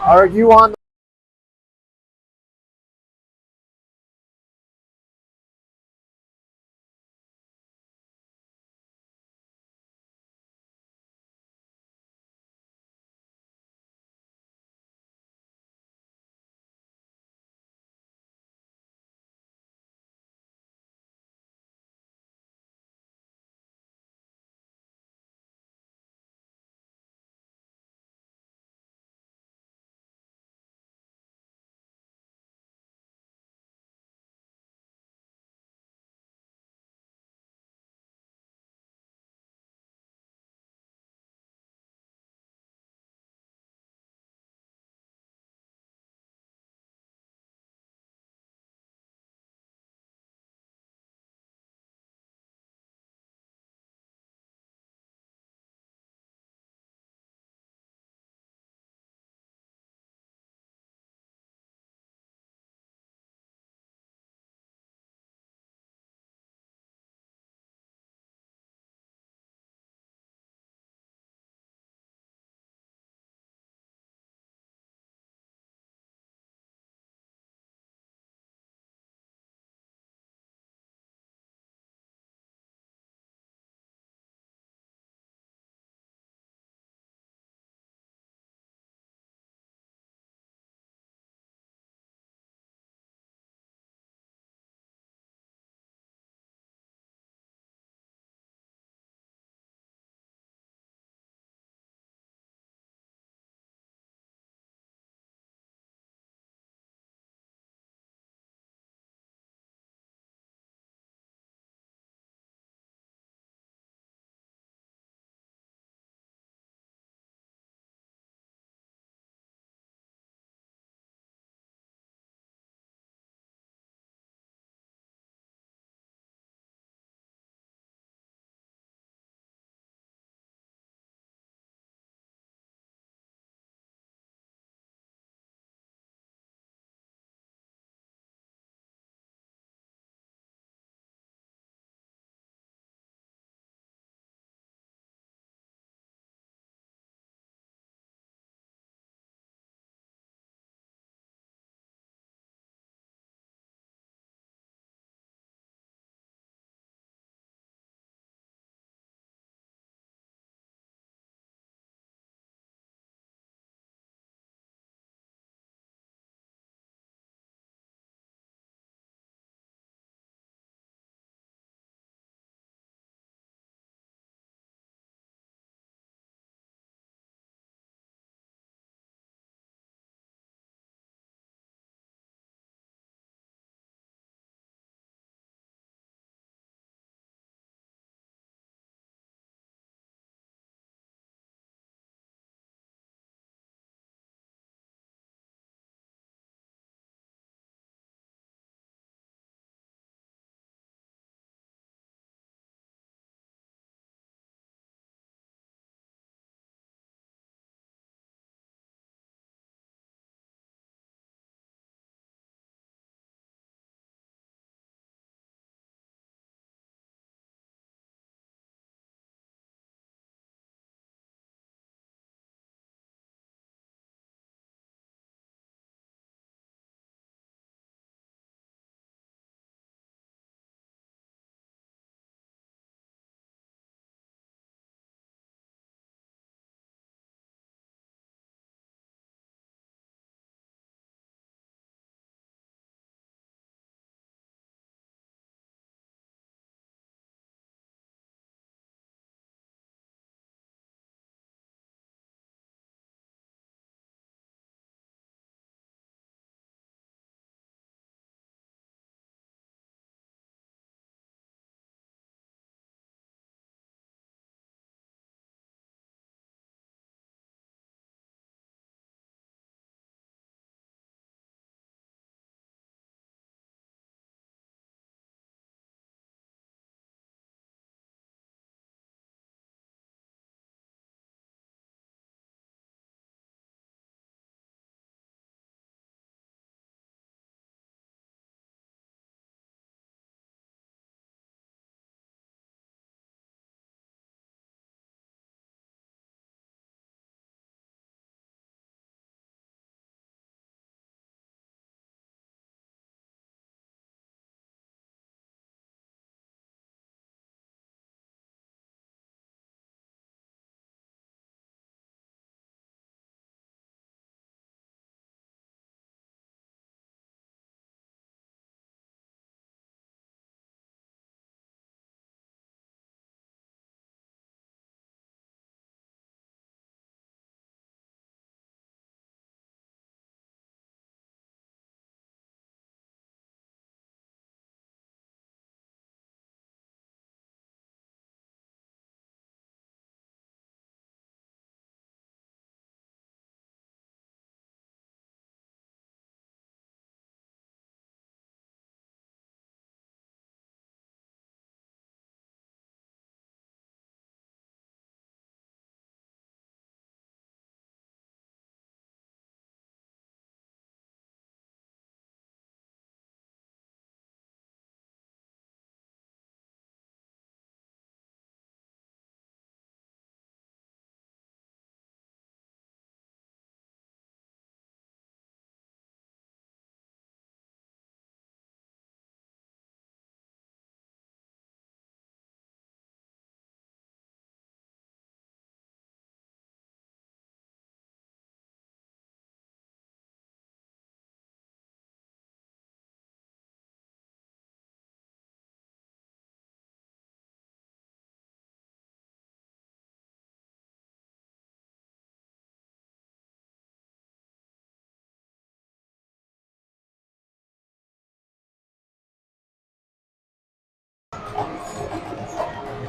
argue on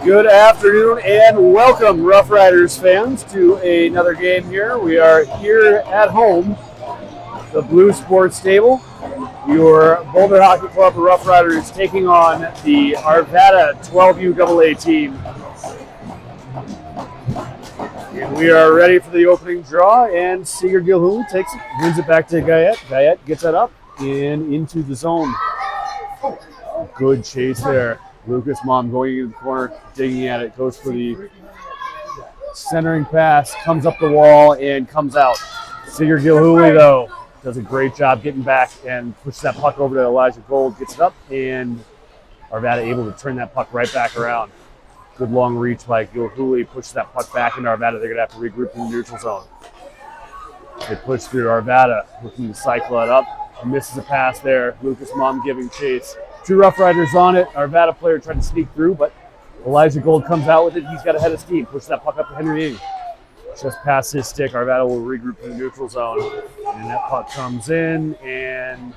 Good afternoon and welcome, Rough Riders fans, to another game here. We are here at home, the Blue Sports Stable. Your Boulder Hockey Club Rough Riders taking on the Arvada 12U AA team. And we are ready for the opening draw, and Seeger Gilhooly wins it back to Guyette. Guyette gets that up and into the zone. Good chase there. Lucas Mom going into the corner, digging at it, goes for the centering pass, comes up the wall, and comes out. Seeger Gilhooly, though, does a great job getting back and pushes that puck over to Elijah Gold, gets it up, and Arvada able to turn that puck right back around. Good long reach by Gilhooly, pushes that puck back into Arvada. They're going to have to regroup in the neutral zone. They push through Arvada, looking to cycle it up. Misses a pass there. Lucas Mom giving chase. Two Rough Riders on it. Arvada player tried to sneak through, but Elijah Gold comes out with it. He's got a head of steam. Pushes that puck up to Henry Ng. Just past his stick. Arvada will regroup in the neutral zone. And that puck comes in and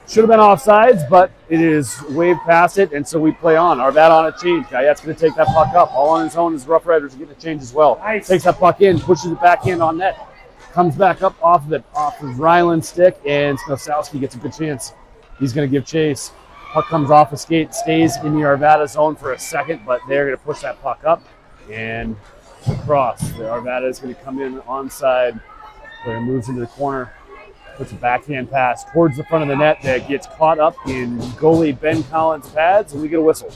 should have been offsides, but it is waved past it, and so we play on. Arvada on a change. Guyette's going to take that puck up. All on his own. His Rough Riders are getting a change as well. Nice. Takes that puck in, pushes it back in on net. Comes back up off of Ryland's stick, and Snosowski gets a good chance. He's going to give chase. Puck comes off a skate, stays in the Arvada zone for a second, but they're going to push that puck up and across. The Arvada is going to come in onside. Player moves into the corner, puts a backhand pass towards the front of the net that gets caught up in goalie Ben Collins' pads, and we get a whistle.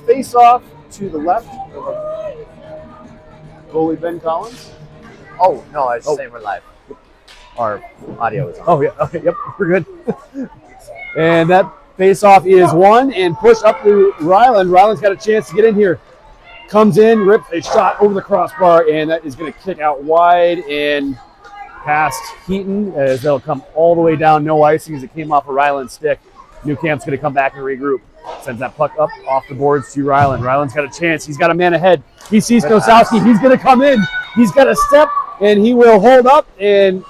Face off to the left of goalie Ben Collins. Oh, no, I was just saying we're live. Our audio is on. Oh, yeah. Okay, yep, we're good. And that face off is won and pushed up to Ryland. Ryland's got a chance to get in here. Comes in, rips a shot over the crossbar, and that is going to kick out wide and past Heaton as they'll come all the way down. No icing as it came off of Ryland's stick. Newcamp's going to come back and regroup. Sends that puck up off the boards to Ryland. Ryland's got a chance. He's got a man ahead. He sees Nosowski. He's going to come in. He's got a step, and he will hold up and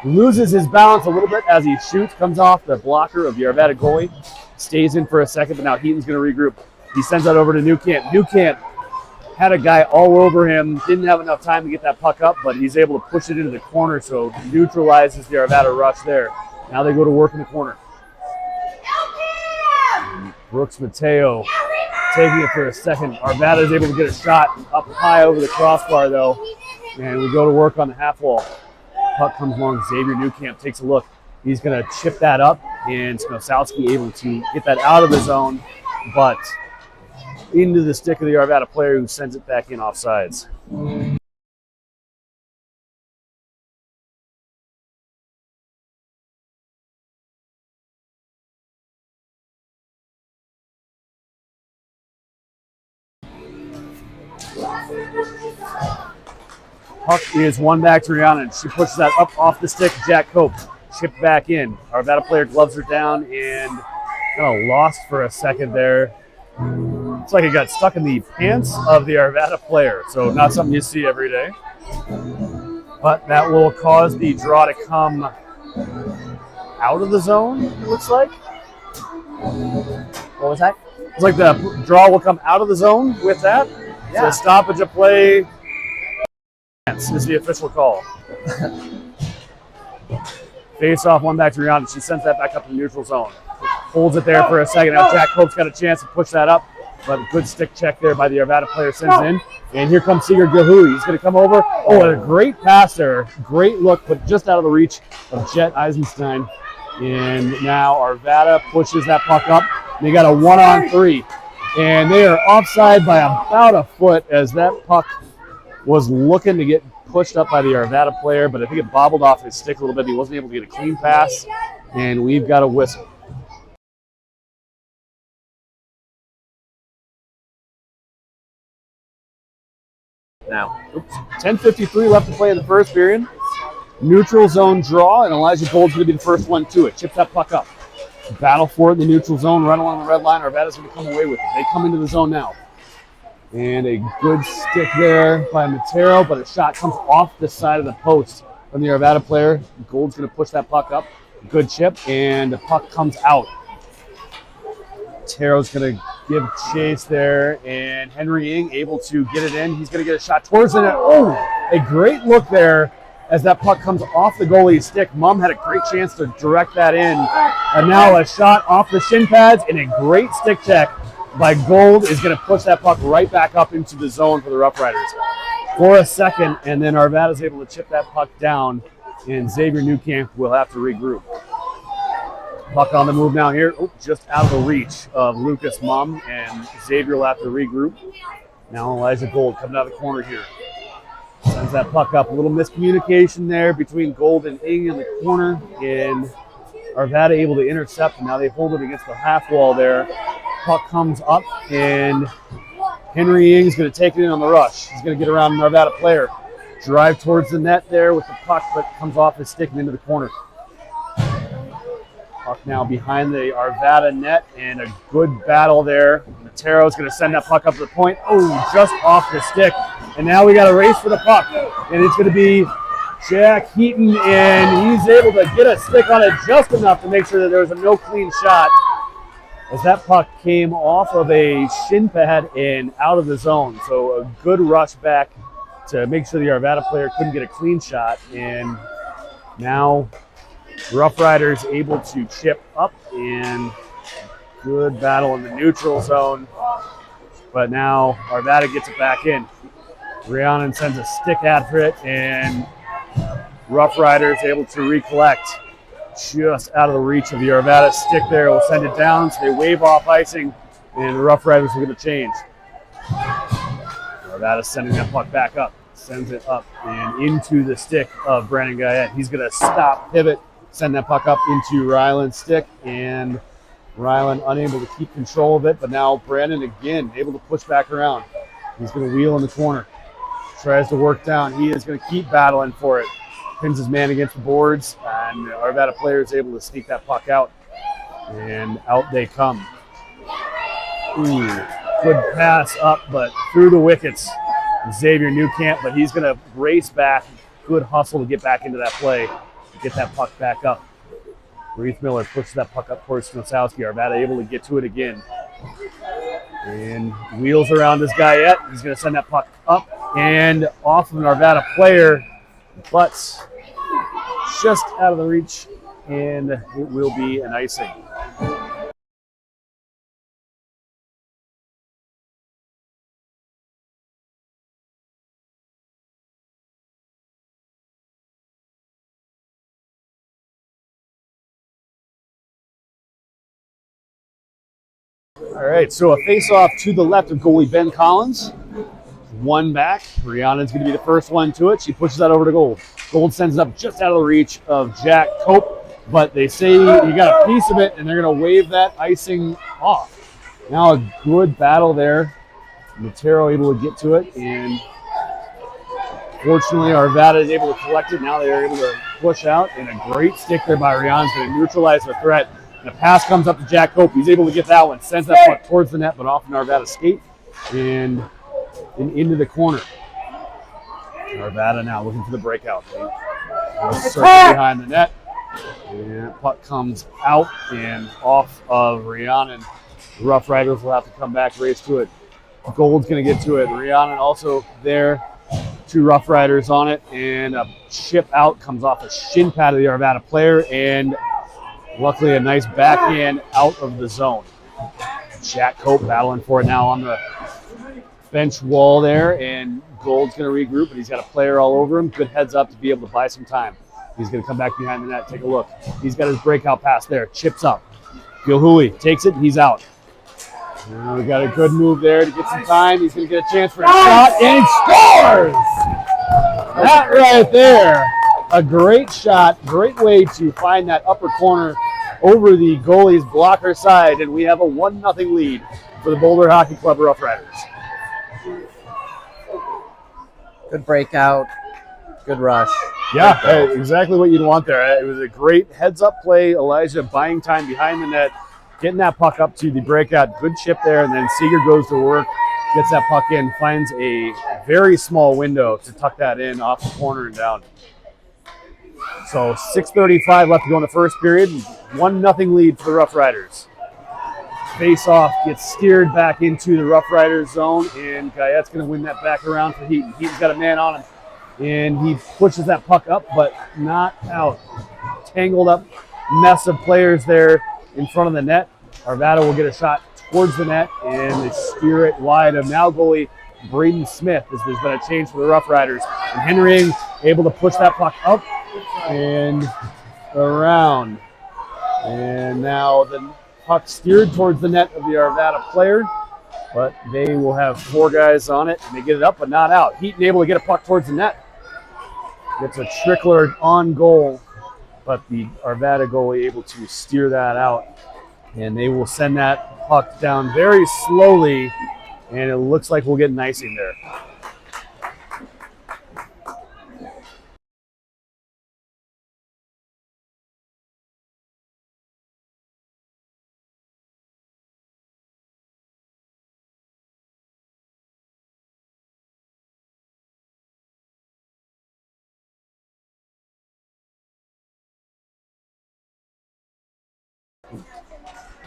loses his balance a little bit as he shoots. Comes off the blocker of the Arvada goalie. Stays in for a second, but now Heaton's going to regroup. He sends that over to Newcamp. Newcamp had a guy all over him. Didn't have enough time to get that puck up, but he's able to push it into the corner, so neutralizes the Arvada rush there. Now they go to work in the corner. Brooks Mateo taking it for a second. Arvada is able to get a shot up high over the crossbar, though. And we go to work on the half wall. Puck comes along. Xavier Newcamp takes a look. He's going to chip that up, and Snosowski able to get that out of the zone, but into the stick of the Arvada player who sends it back in offsides. Puck is won back to Rihanna, and she pushes that up off the stick. Jack Cope chipped back in. Arvada player gloves her down and kind of lost for a second there. It's like it got stuck in the pants of the Arvada player, so not something you see every day. But that will cause the draw to come out of the zone, it looks like. What was that? It's like the draw will come out of the zone with that. Yeah. So stoppage of play is the official call. Face off, one back to Rihanna. She sends that back up to the neutral zone. Holds it there for a second. Now Jack Cope's got a chance to push that up, but a good stick check there by the Arvada player sends in. And here comes Seeger Gilhooly. He's going to come over. Oh, a great pass there. Great look, but just out of the reach of Jet Eisenstein. And now Arvada pushes that puck up. They got a 1-on-3. And they are offside by about a foot as that puck was looking to get pushed up by the Arvada player, but I think it bobbled off his stick a little bit. He wasn't able to get a clean pass, and we've got a whistle. Now, 10:53 left to play in the first period. Neutral zone draw, and Elijah Gold's going to be the first one to it. Chip that puck up. battle for it in the neutral zone, right along the red line. Arvada's going to come away with it. They come into the zone now. And a good stick there by Matero, but a shot comes off the side of the post from the Arvada player. Gold's going to push that puck up. Good chip, and the puck comes out. Matero's going to give chase there, and Henry Ng able to get it in. He's going to get a shot towards the net. Oh, a great look there as that puck comes off the goalie's stick. Mum had a great chance to direct that in. And now a shot off the shin pads, and a great stick check by Gold is going to push that puck right back up into the zone for the Rough Riders for a second, and then Arvada's able to chip that puck down, and Xavier Newcamp will have to regroup. Puck on the move now here. Oh, just out of the reach of Lucas Mum, and Xavier will have to regroup. Now Elijah Gold coming out of the corner here. Sends that puck up. A little miscommunication there between Gold and Ng in the corner, and Arvada able to intercept, and now they hold it against the half wall there. Puck comes up, and Henry Ng is going to take it in on the rush. He's going to get around an Arvada player. Drive towards the net there with the puck, but comes off his stick and into the corner. Puck now behind the Arvada net, and a good battle there. Matero is going to send that puck up to the point. Oh, just off the stick. And now we got a race for the puck, and it's going to be Jack Heaton, and he's able to get a stick on it just enough to make sure that there was a no clean shot, as that puck came off of a shin pad and out of the zone. So a good rush back to make sure the Arvada player couldn't get a clean shot. And now Rough Riders able to chip up, and good battle in the neutral zone. But now Arvada gets it back in. Rhiannon sends a stick after it, and Rough Riders able to recollect. Just out of the reach of the Arvada stick there. Will send it down, so they wave off icing, and the Rough Riders are going to change. Arvada sending that puck back up. Sends it up and into the stick of Brandon Guyette. He's going to stop, pivot, send that puck up into Ryland's stick, and Ryland unable to keep control of it, but now Brandon again able to push back around. He's going to wheel in the corner. Tries to work down. He is going to keep battling for it. Pins his man against the boards, and the Arvada player is able to sneak that puck out, and out they come. Ooh, good pass up, but through the wickets. Xavier Newcamp, but he's going to race back. Good hustle to get back into that play, get that puck back up. Reith Miller pushes that puck up towards Snosowski. Arvada able to get to it again. And wheels around this Guyette. He's going to send that puck up and off of an Arvada player, but just out of the reach, and it will be an icing. All right, so a face-off to the left of goalie Ben Collins. One back. Rhiannon's going to be the first one to it. She pushes that over to Gold. Gold sends it up just out of the reach of Jack Cope, but they say you got a piece of it, and they're going to wave that icing off. Now a good battle there. Matero able to get to it, and fortunately Arvada is able to collect it. Now they're able to push out, and a great stick there by Rhiannon's going to neutralize the threat. And the pass comes up to Jack Cope. He's able to get that one. Sends that puck towards the net, but off an Arvada skate and into the corner. Arvada now looking for the breakout. Circle behind the net. And puck comes out and off of Rhiannon. The Rough Riders will have to come back, race to it. Gold's going to get to it. Rhiannon also there. Two Rough Riders on it. And a chip out comes off a shin pad of the Arvada player. And luckily, a nice backhand out of the zone. Jack Cope battling for it now on the bench wall there, and Gold's going to regroup, but he's got a player all over him. Good heads up to be able to buy some time. He's going to come back behind the net, take a look. He's got his breakout pass there, chips up. Gilhui takes it, he's out. Now we got a good move there to get some time. He's going to get a chance for a shot, and he scores! That right there. A great shot, great way to find that upper corner over the goalie's blocker side, and we have a 1-0 lead for the Boulder Hockey Club Rough Riders. Good breakout, good rush. Yeah, hey, exactly what you'd want there. It was a great heads-up play. Elijah buying time behind the net, getting that puck up to the breakout. Good chip there, and then Seeger goes to work, gets that puck in, finds a very small window to tuck that in off the corner and down. So 6:35 left to go in the first period. 1-0 lead for the Rough Riders. Face-off gets steered back into the Rough Riders zone, and Guyette's going to win that back around for Heaton. Heaton's got a man on him, and he pushes that puck up, but not out. Tangled up mess of players there in front of the net. Arvada will get a shot towards the net, and they steer it wide of now goalie Braden Smith, as there's been a change for the Rough Riders. And Henrying able to push that puck up and around. And now the puck steered towards the net of the Arvada player, but they will have 4 guys on it, and they get it up but not out. Heaton able to get a puck towards the net. Gets a trickler on goal, but the Arvada goalie able to steer that out. And they will send that puck down very slowly, and it looks like we'll get an icing there.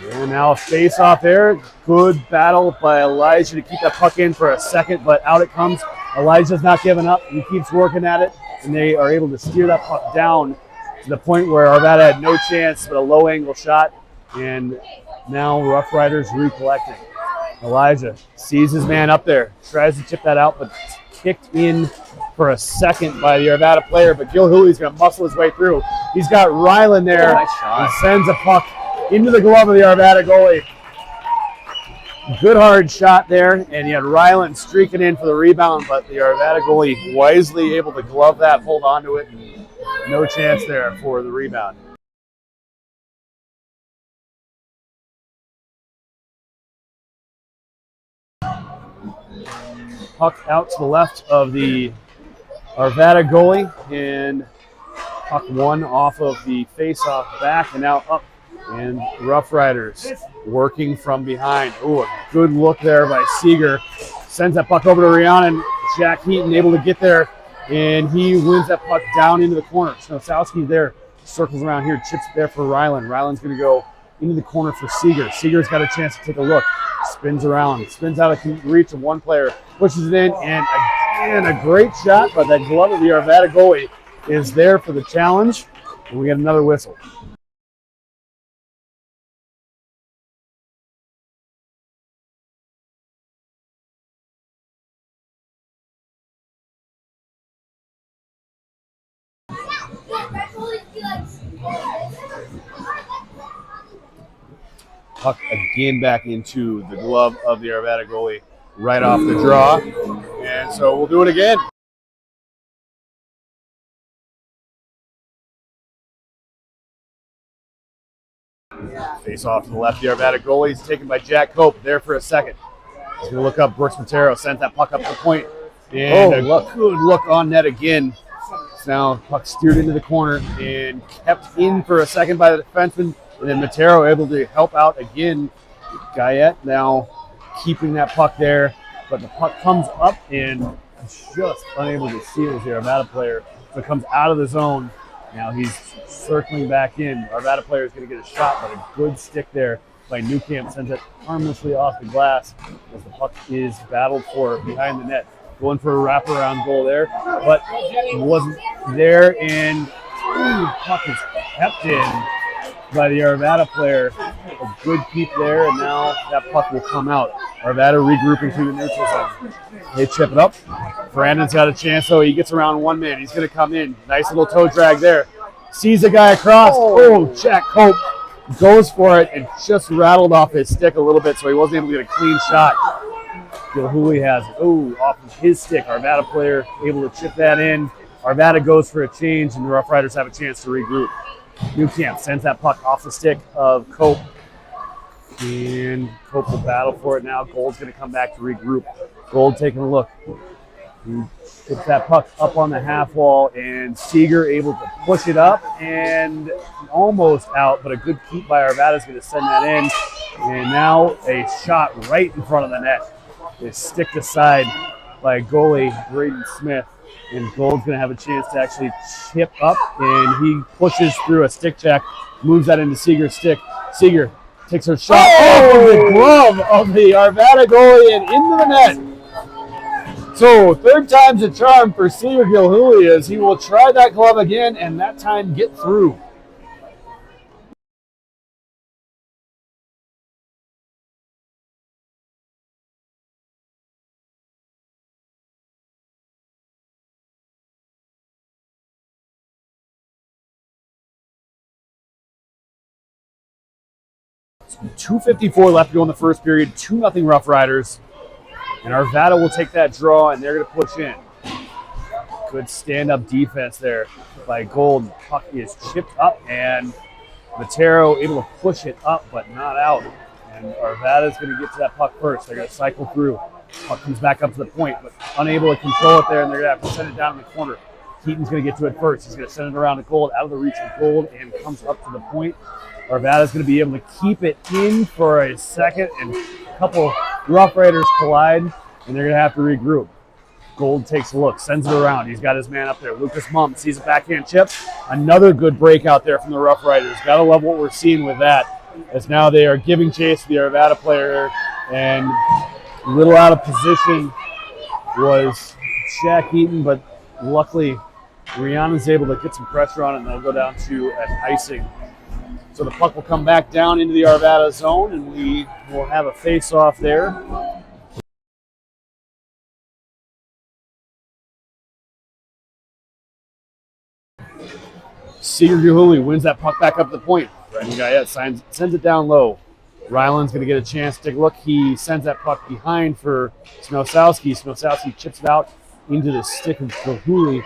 And now a face-off there. Good battle by Elijah to keep that puck in for a second, but out it comes. Elijah's not giving up. He keeps working at it, and they are able to steer that puck down to the point where Arvada had no chance but a low-angle shot, and now Rough Riders recollecting. Elijah sees his man up there, tries to chip that out, but kicked in for a second by the Arvada player, but Gilhooly's going to muscle his way through. He's got Ryland there. Nice shot. He sends a puck into the glove of the Arvada goalie. Good hard shot there, and you had Ryland streaking in for the rebound, but the Arvada goalie wisely able to glove that, hold on to it, and no chance there for the rebound. Puck out to the left of the Arvada goalie, and puck one off of the face-off back, and now up. And Rough Riders working from behind. Ooh, a good look there by Seeger. Sends that puck over to Rhiannon. Jack Heaton able to get there, and he wins that puck down into the corner. Snosowski there, circles around here, chips it there for Ryland. Ryland's going to go into the corner for Seeger. Seeger's got a chance to take a look. Spins around, spins out of reach of one player, pushes it in, and again, a great shot, but that glove of the Arvada goalie is there for the challenge, and we get another whistle. Puck again back into the glove of the Arvada goalie right off the draw. And so we'll do it again. Face off to the left, the Arvada goalie is taken by Jack Cope there for a second. He's going to look up. Brooks Montero sent that puck up the point. And a good look on net again. So now puck steered into the corner and kept in for a second by the defenseman. And then Montero able to help out again. Guyette now keeping that puck there. But the puck comes up and just unable to see it as the Arvada player. So it comes out of the zone. Now he's circling back in. Arvada player is going to get a shot, but a good stick there by Newcamp. Sends it harmlessly off the glass as the puck is battled for behind the net. Going for a wraparound goal there, but it wasn't there, and the puck is kept in by the Arvada player. A good keep there, and now that puck will come out. Arvada regrouping to the neutral zone. They chip it up. Brandon's got a chance, though. He gets around one man. He's going to come in. Nice little toe drag there. Sees a guy across. Oh, Jack Cope goes for it and just rattled off his stick a little bit, so he wasn't able to get a clean shot. Gilhooly has it. Oh, off of his stick. Arvada player able to chip that in. Arvada goes for a change, and the Rough Riders have a chance to regroup. Newcamp sends that puck off the stick of Cope. And Cope will battle for it now. Gold's going to come back to regroup. Gold taking a look. He puts that puck up on the half wall, and Seeger able to push it up and almost out, but a good keep by Arvada is going to send that in. And now a shot right in front of the net is sticked aside by goalie Braden Smith. And Gold's going to have a chance to actually chip up, and he pushes through a stick check, moves that into Seeger's stick. Seeger takes her shot off of the glove of the Arvada goalie and into the net. So third time's a charm for Seeger Gilhooly as he will try that glove again and that time get through. So 2:54 left to go in the first period, 2-0 Rough Riders. And Arvada will take that draw and they're going to push in. Good stand-up defense there by Gold. Puck is chipped up and Matero able to push it up but not out. And Arvada's going to get to that puck first. They're going to cycle through. Puck comes back up to the point, but unable to control it there, and they're going to have to send it down in the corner. Keaton's going to get to it first. He's going to send it around to Gold, out of the reach of Gold, and comes up to the point. Arvada's going to be able to keep it in for a second, and a couple Rough Riders collide, and they're going to have to regroup. Gold takes a look, sends it around. He's got his man up there. Lucas Mum sees a backhand chip. Another good break out there from the Rough Riders. Got to love what we're seeing with that, as now they are giving chase to the Arvada player, and a little out of position was Jack Eaton, but luckily Rihanna's able to get some pressure on it, and they'll go down to an icing. So the puck will come back down into the Arvada zone, and we will have a face-off there. Seeger Gilhooly wins that puck back up the point. Brendan Guyette sends it down low. Ryland's going to get a chance to take a look. He sends that puck behind for Snosowski. Snosowski chips it out into the stick of Gilhooly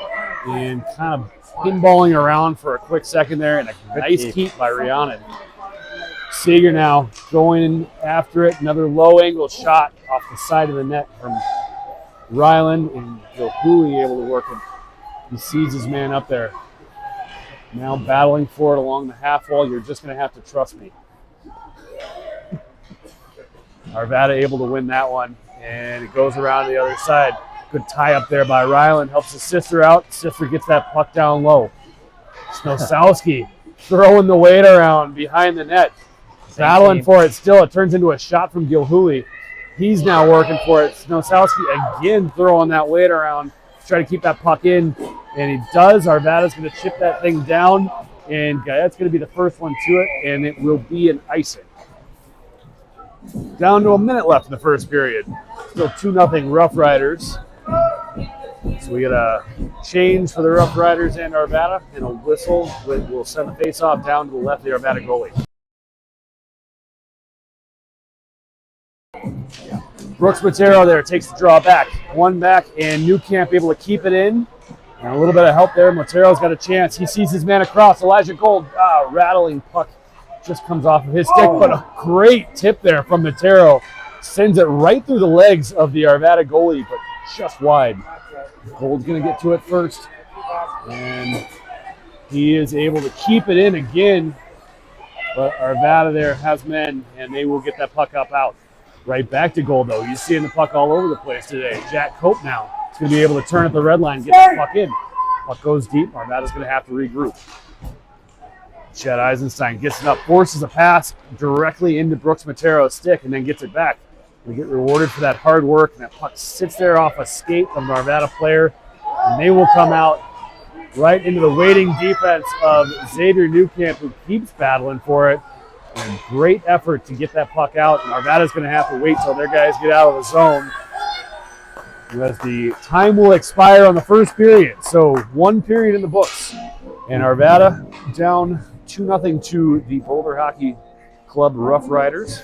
and kind of pinballing around for a quick second there, and a nice keep by Rhiannon. Seeger now going after it. Another low angle shot off the side of the net from Ryland, and Gilhooly able to work it. He sees his man up there. Now battling for it along the half wall. You're just going to have to trust me. Arvada able to win that one, and it goes around to the other side. Good tie up there by Ryland. Helps his sister out. Sister gets that puck down low. Snosowski throwing the weight around behind the net. Battling for it still. It turns into a shot from Gilhooly. He's now working for it. Snosowski again throwing that weight around to try to keep that puck in, and he does. Arvada's going to chip that thing down, and Guyette's going to be the first one to it, and it will be an icing. Down to a minute left in the first period. Still 2-0 Rough Riders. So we get a change for the Rough Riders and Arvada, and a whistle will send the face-off down to the left of the Arvada goalie. Brooks Matero there takes the draw back. One back, and Newcamp able to keep it in. And a little bit of help there. Matero's got a chance. He sees his man across. Elijah Gold, rattling puck. Just comes off of his stick, but a great tip there from Matero. Sends it right through the legs of the Arvada goalie, but just wide. Gold's going to get to it first, and he is able to keep it in again, but Arvada there has men, and they will get that puck up out. Right back to Gold, though. He's seeing the puck all over the place today. Jack Cope now is going to be able to turn at the red line and get the puck in. Puck goes deep. Arvada's going to have to regroup. Chad Eisenstein gets it up, forces a pass directly into Brooks Matero's stick, and then gets it back. We get rewarded for that hard work, and that puck sits there off a skate of an Arvada player, and they will come out right into the waiting defense of Xavier Newcamp, who keeps battling for it. And great effort to get that puck out, and Arvada's going to have to wait till their guys get out of the zone, because the time will expire on the first period. So 1 period in the books, and Arvada down 2-0 to the Boulder Hockey Club Rough Riders.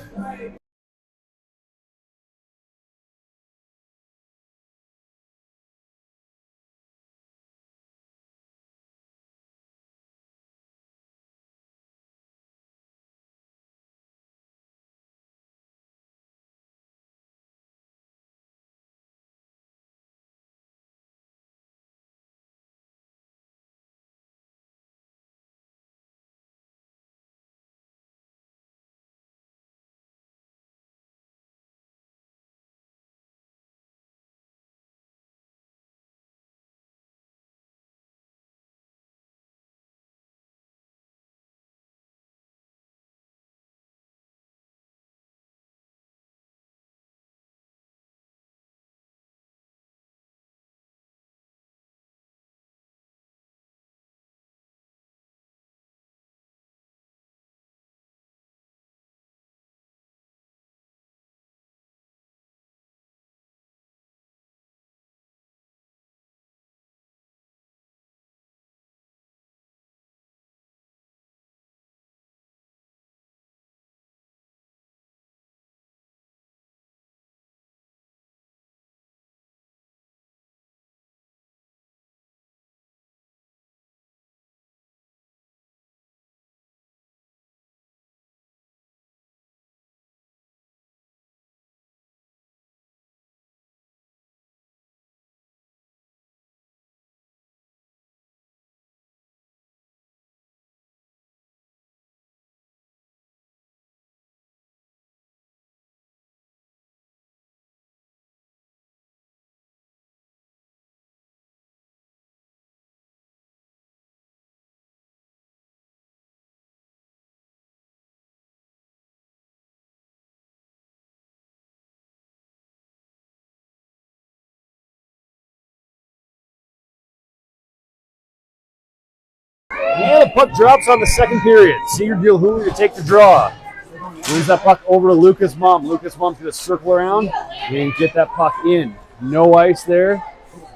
Now the puck drops on the second period. Seeger Gilhooly to take the draw. Moves that puck over to Lucas Mum. Lucas Mum's going to circle around and get that puck in. No ice there,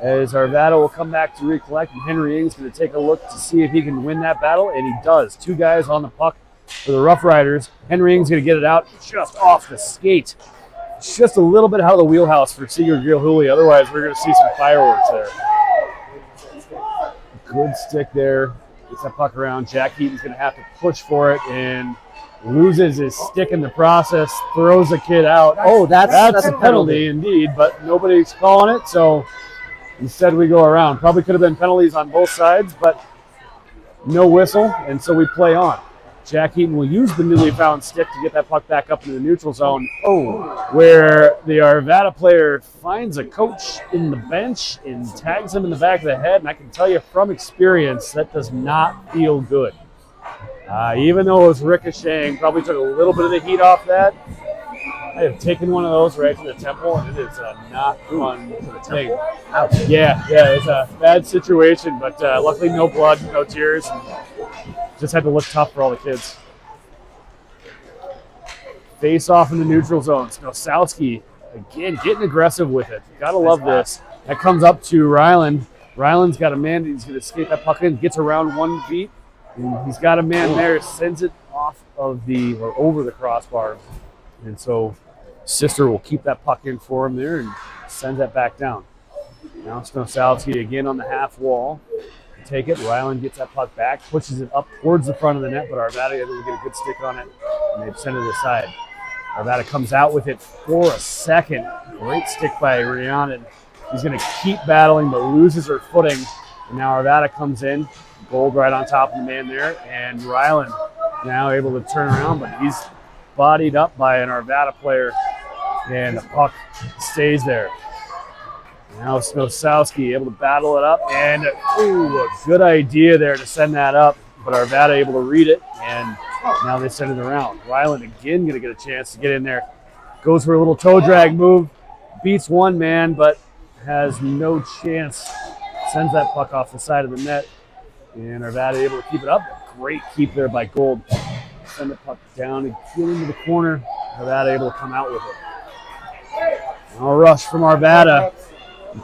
as Arvada will come back to recollect, and Henry Ing's going to take a look to see if he can win that battle, and he does. 2 guys on the puck for the Rough Riders. Henry Ing's going to get it out just off the skate. Just a little bit out of the wheelhouse for Seeger Gilhooly. Otherwise, we're going to see some fireworks there. Good stick there. Gets that puck around. Jack Heaton's going to have to push for it and loses his stick in the process, throws the kid out. Oh, that's a penalty indeed, but nobody's calling it, so instead we go around. Probably could have been penalties on both sides, but no whistle, and so we play on. Jack Heaton will use the newly found stick to get that puck back up into the neutral zone, where the Arvada player finds a coach in the bench and tags him in the back of the head, and I can tell you from experience that does not feel good. Even though it was ricocheting, probably took a little bit of the heat off that. I have taken one of those right to the temple, and it is not fun for the thing. Yeah, it's a bad situation, but luckily no blood, no tears, and just had to look tough for all the kids. Face off in the neutral zone. Snosowski, again, getting aggressive with it. Gotta love this. That comes up to Ryland. Ryland's got a man. He's going to skate that puck in, gets around 1 feet. And he's got a man there, sends it off of or over the crossbar. And so Sister will keep that puck in for him there and sends that back down. Now Snosowski again on the half wall. Take it. Ryland gets that puck back, pushes it up towards the front of the net, but Arvada able to get a good stick on it, and they've sent it aside. Arvada comes out with it for a second. Great stick by Rhiannon. He's going to keep battling, but loses her footing. And now Arvada comes in. Gold right on top of the man there, and Ryland now able to turn around, but he's bodied up by an Arvada player, and the puck stays there. Now Snosowski able to battle it up, and a good idea there to send that up, but Arvada able to read it, and now they send it around. Ryland again going to get a chance to get in there. Goes for a little toe drag move, beats one man, but has no chance. Sends that puck off the side of the net. And Arvada able to keep it up. Great keep there by Gold. Send the puck down and get into the corner. Arvada able to come out with it. Now a rush from Arvada.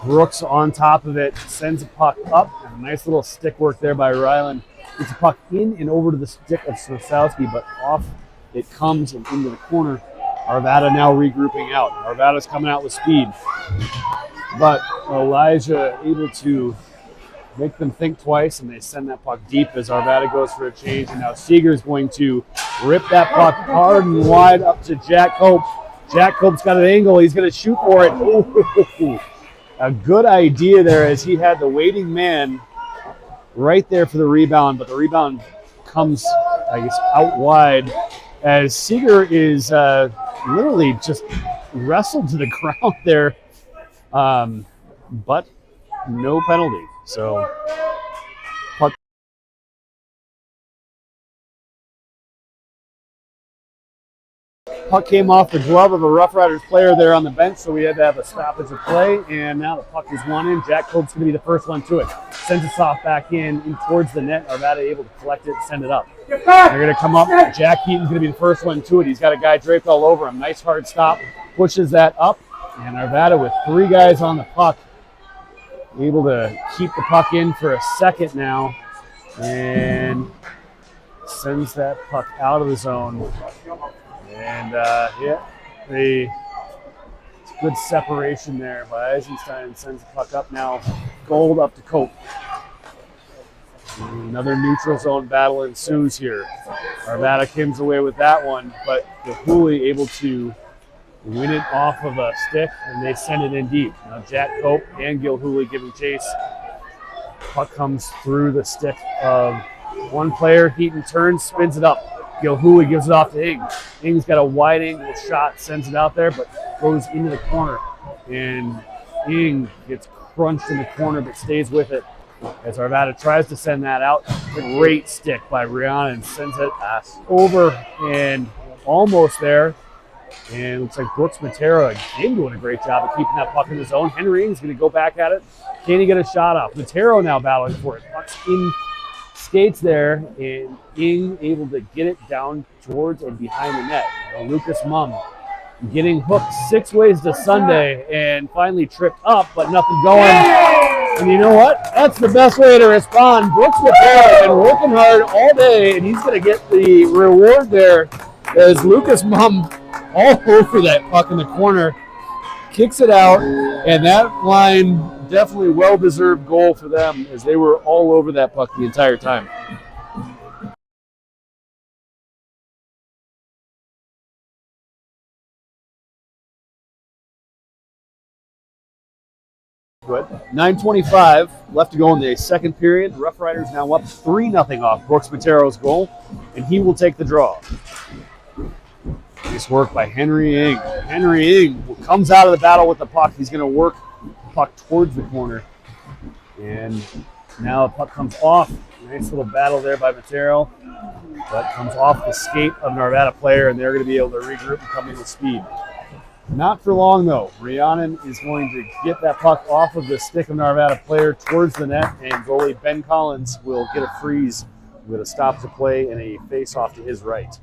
Brooks on top of it. Sends the puck up. And a nice little stick work there by Ryland. Gets the puck in and over to the stick of Snosowski, but off it comes and into the corner. Arvada now regrouping out. Arvada's coming out with speed. But Elijah able to make them think twice, and they send that puck deep as Arvada goes for a change. And now Seeger's going to rip that puck hard and wide up to Jack Cope. Jack Cope's got an angle. He's going to shoot for it. Ooh, a good idea there as he had the waiting man right there for the rebound, but the rebound comes, I guess, out wide as Seeger is literally just wrestled to the ground there, but no penalty. So puck came off the glove of a Rough Riders player there on the bench, so we had to have a stoppage of play, and now the puck is one in. Jack Cope's going to be the first one to it. Sends it soft back in towards the net. Arvada able to collect it and send it up. They're going to come up. Jack Heaton's going to be the first one to it. He's got a guy draped all over him. Nice hard stop. Pushes that up, and Arvada with 3 guys on the puck, able to keep the puck in for a second now, and sends that puck out of the zone. And it's good separation there by Eisenstein. Sends the puck up now. Gold up to Cope. And another neutral zone battle ensues here. Arvada comes away with that one, but Gilhooly able to win it off of a stick, and they send it in deep. Now Jack Cope and Gilhooly giving chase. Puck comes through the stick of one player. Heaton turns, spins it up. Gilhooly gives it off to Ing. Ing's got a wide angle shot, sends it out there, but goes into the corner. And Ing gets crunched in the corner, but stays with it as Arvada tries to send that out. Great stick by Rhiannon, sends it over and almost there. And looks like Brooks Matera again doing a great job of keeping that puck in the zone. Henry Ing's going to go back at it. Can he get a shot off? Matero now battling for it. Puck's skates there and being able to get it down towards and behind the net. Lucas Mumm getting hooked 6 ways to Sunday and finally tripped up, but nothing going. And you know what? That's the best way to respond. Brooks Matera has been working hard all day, and he's going to get the reward there as Lucas Mumm all over that puck in the corner, kicks it out, and that line definitely well-deserved goal for them as they were all over that puck the entire time. Good. 9:25 left to go in the second period. Rough Riders now up 3-0 off Brooks Matero's goal, and he will take the draw. Nice work by Henry Ing. Henry Ing comes out of the battle with the puck. He's going to work the puck towards the corner. And now the puck comes off. Nice little battle there by Matero. But comes off the skate of an Arvada player, and they're going to be able to regroup and come in with speed. Not for long, though. Rhiannon is going to get that puck off of the stick of an Arvada player towards the net, and goalie Ben Collins will get a freeze with a stop to play and a face-off to his right.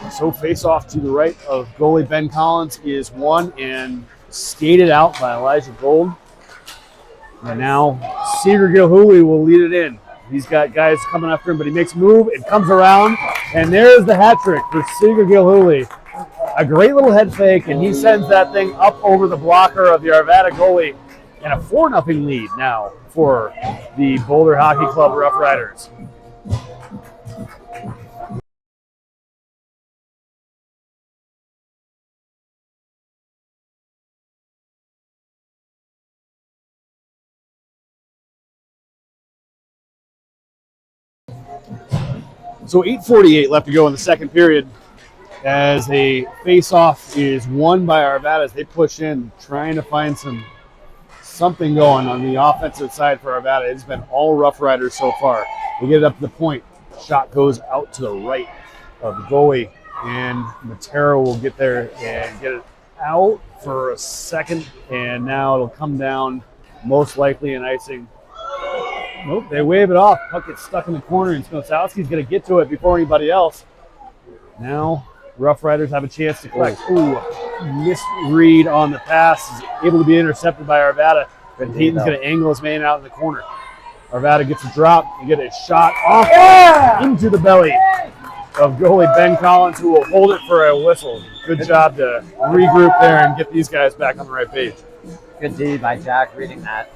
So face-off to the right of goalie Ben Collins is won and skated out by Elijah Gold. And now Seeger Gilhooly will lead it in. He's got guys coming after him, but he makes a move. It comes around, and there's the hat trick for Seeger Gilhooly. A great little head fake, and he sends that thing up over the blocker of the Arvada goalie. And a 4-0 lead now for the Boulder Hockey Club Rough Riders. So 8:48 left to go in the second period as a face-off is won by Arvada as they push in, trying to find something going on the offensive side for Arvada. It's been all Rough Riders so far. They get it up to the point. Shot goes out to the right of the goalie, and Matero will get there and get it out for a second, and now it'll come down most likely in icing. Nope, they wave it off. Puck gets stuck in the corner, and Snosowski's going to get to it before anybody else. Now, Rough Riders have a chance to collect. Ooh, misread on the pass. Is able to be intercepted by Arvada, but Dayton's going to angle his man out in the corner. Arvada gets a drop and get a shot off into the belly of goalie Ben Collins, who will hold it for a whistle. Good job to regroup there and get these guys back on the right page. Good D by Jack reading that.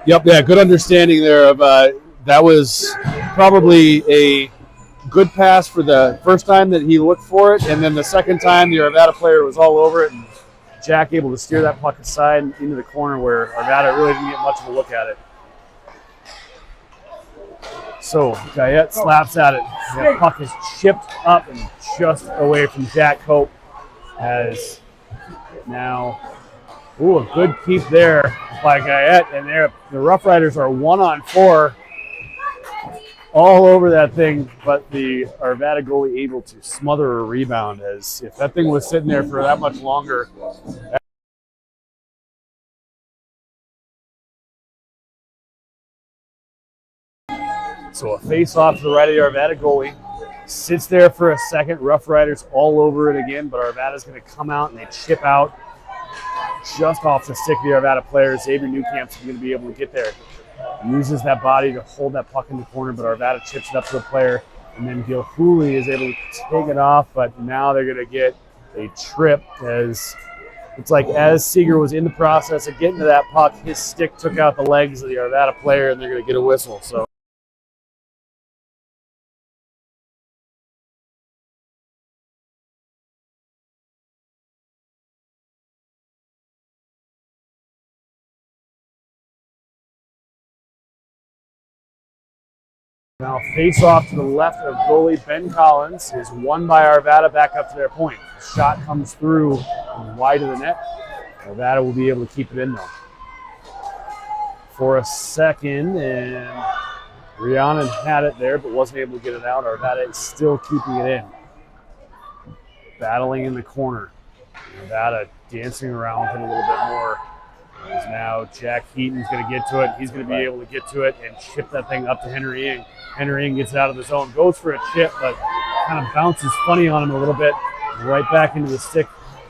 Yep, yeah, good understanding there of that was probably a good pass for the first time that he looked for it, and then the second time the Arvada player was all over it, and Jack able to steer that puck aside into the corner where Arvada really didn't get much of a look at it. So Guyette slaps at it. That puck is chipped up and just away from Jack Cope as now. Ooh, a good keep there by Guyette, and the Rough Riders are 1-on-4 all over that thing, but the Arvada goalie able to smother a rebound, as if that thing was sitting there for that much longer. So a face-off to the right of the Arvada goalie. Sits there for a second. Rough Riders all over it again, but Arvada's going to come out and they chip out just off the stick of the Arvada player. Xavier Newcamp's going to be able to get there. Uses that body to hold that puck in the corner, but Arvada chips it up to the player. And then Gilhooly is able to take it off, but now they're going to get a trip as it's like as Seeger was in the process of getting to that puck, his stick took out the legs of the Arvada player, and they're going to get a whistle. So. Now face off to the left of goalie Ben Collins is won by Arvada back up to their point. The shot comes through wide of the net. Arvada will be able to keep it in though. For a second, and Rhiannon had it there but wasn't able to get it out. Arvada is still keeping it in. battling in the corner. Arvada dancing around with it a little bit more. As now Jack Heaton's going to get to it. He's going to be able to get to it and chip that thing up to Henry Ing. Henry Ing gets it out of the zone, goes for a chip, but kind of bounces funny on him a little bit. Right back into the stick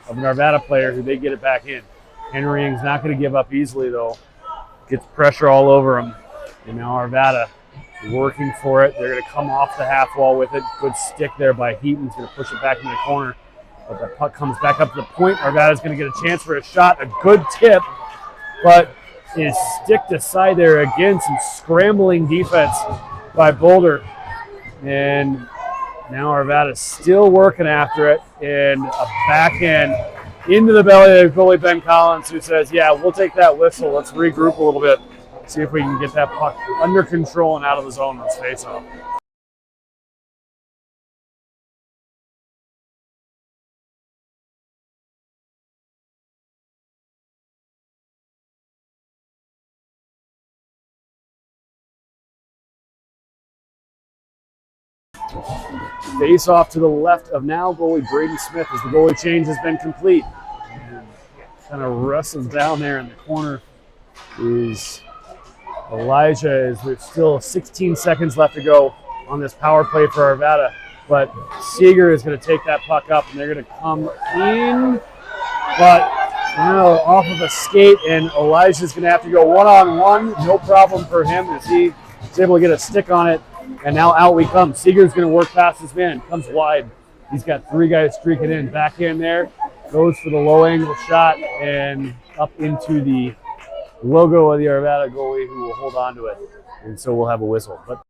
of an Arvada player who they get it back in. Henry Ing's not going to give up easily, though. Gets pressure all over him. And now Arvada working for it. They're going to come off the half wall with it. Good stick there by Heaton. He's going to push it back into the corner. But the puck comes back up to the point. Arvada's going to get a chance for a shot. A good tip, but is sticked aside there again. Some scrambling defense by Boulder. And now Arvada's still working after it. And a backhand into the belly of goalie Ben Collins, who says, yeah, we'll take that whistle. Let's regroup a little bit. See if we can get that puck under control and out of the zone on this face-off. Face off to the left of now goalie Brady Smith as the goalie change has been complete. Kind of wrestles down there in the corner is Elijah. As there's still 16 seconds left to go on this power play for Arvada, but Seeger is going to take that puck up and they're going to come in, but now off of a skate, and Elijah's going to have to go one-on-one. No problem for him as he is able to get a stick on it. And now out we come. Seeger's going to work past his man. Comes wide. He's got three guys streaking in. Back in there. Goes for the low angle shot and up into the logo of the Arvada goalie, who will hold on to it. And so we'll have a whistle. But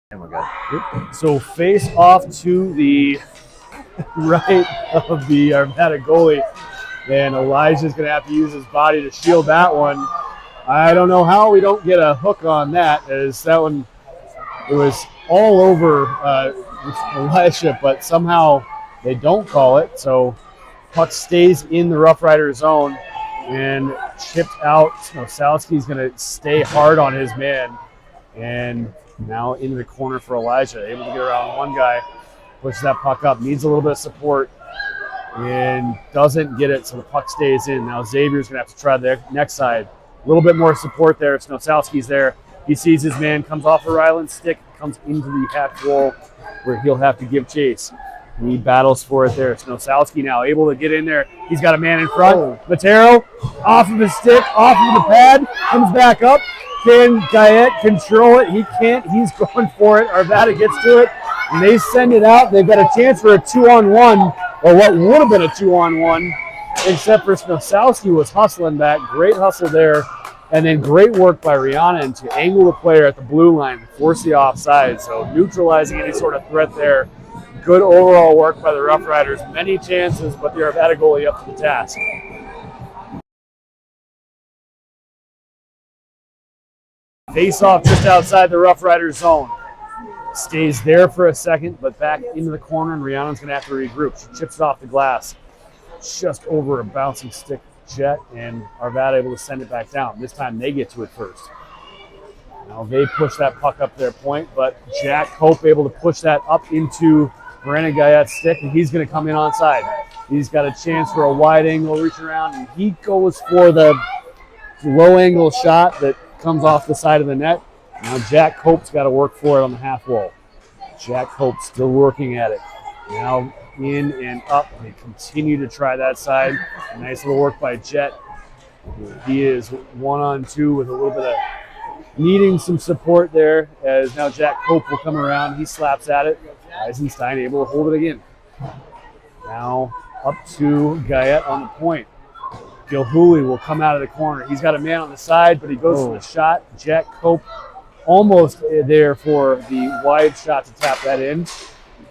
And we're good. so face off to the right of the Arvada goalie, and Elijah's going to have to use his body to shield that one. I don't know how we don't get a hook on that, as that one, it was all over Elijah, but somehow they don't call it. So puck stays in the Rough Rider zone and chipped out. Nosalski's going to stay hard on his man, and now into the corner for Elijah. Able to get around one guy, pushes that puck up, needs a little bit of support, and doesn't get it, so the puck stays in. Now Xavier's going to have to try the next side. A little bit more support there. Nosalski's there. He sees his man, comes off of Ryland's stick, comes into the half wall where he'll have to give chase. He battles for it there. Nosalski now able to get in there. He's got a man in front. Matero off of his stick, off of the pad, comes back up. Can Guyette control it? He can't. He's going for it. Arvada gets to it, and they send it out. They've got a chance for a 2-on-1, or what would have been a 2-on-1, except for Nosalski was hustling back. Great hustle there, and then great work by Rhiannon to angle the player at the blue line and force the offside, so neutralizing any sort of threat there. Good overall work by the Rough Riders. Many chances, but the Arvada goalie up to the task. Face off just outside the Rough Rider zone. Stays there for a second, but back into the corner, and Rhiannon's going to have to regroup. She chips it off the glass. Just over a bouncing stick jet, and Arvada able to send it back down. This time they get to it first. Now they push that puck up their point, but Jack Cope able to push that up into Brandon Guyette's stick, and he's going to come in onside. He's got a chance for a wide angle reach around, and he goes for the low angle shot that comes off the side of the net. Now Jack Cope's got to work for it on the half wall. Jack Cope still working at it. Now in and up. They continue to try that side. Nice little work by Jet. He is 1-on-2 with a little bit of needing some support there, as now Jack Cope will come around. He slaps at it. Eisenstein able to hold it again. Now up to Guyette on the point. Gilhooly will come out of the corner. He's got a man on the side, but he goes for the shot. Jack Cope almost there for the wide shot to tap that in.